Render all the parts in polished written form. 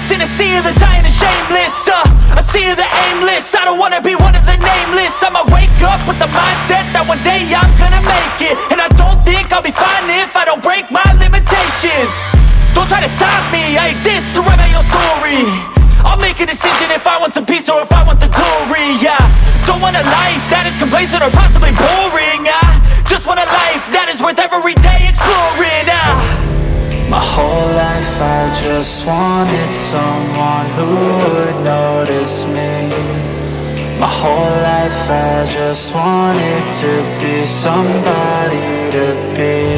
In a sea of the dying and shameless, a sea of the aimless. I don't wanna be one of the nameless. I'ma wake up with the mindset that one day I'm gonna make it. And I don't think I'll be fine if I don't break my limitations. Don't try to stop me, I exist to write my own story. I'll make a decision if I want some peace or if I want the glory. Yeah, don't want a life that is complacent or possibly boring. I just want a life that is worth every day exploring. My whole life I just wanted someone who would notice me. My whole life I just wanted to be somebody to be.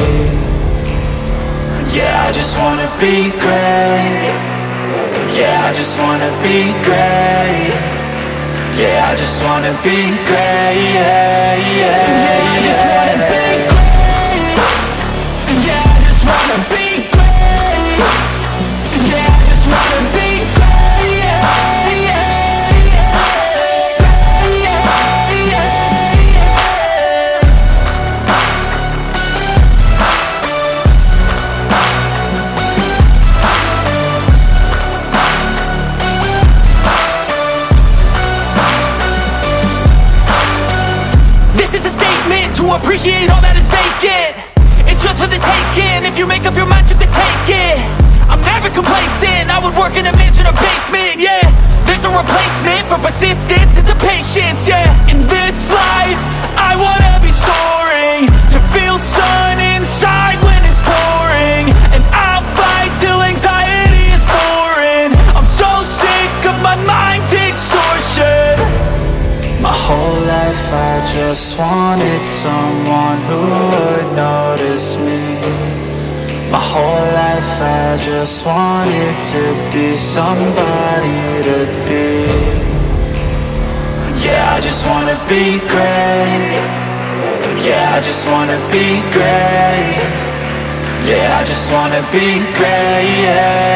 Yeah, I just wanna be great. Yeah, I just wanna be great. Yeah, I just wanna be great. Yeah, yeah, I just wanna be great. Yeah, I just wanna be great. Yeah, I just wanna be great. Yeah, yeah, yeah, yeah, yeah. This is a statement to appreciate all that is vacant. It's just for the taking. If you make up your mind, you can take it. I'm never complacent. I would work in a mansion or basement. Yeah, there's no replacement for persistence. It's a patience. Yeah, in this life I wanna be soaring, to feel sun inside when it's pouring. And I'll fight till anxiety is foreign. I'm so sick of my mind's extortion. My whole life I just wanted someone who would notice me. My whole life I just wanted to be somebody to be. Yeah, I just wanna be great. Yeah, I just wanna be great. Yeah, I just wanna be great. Yeah.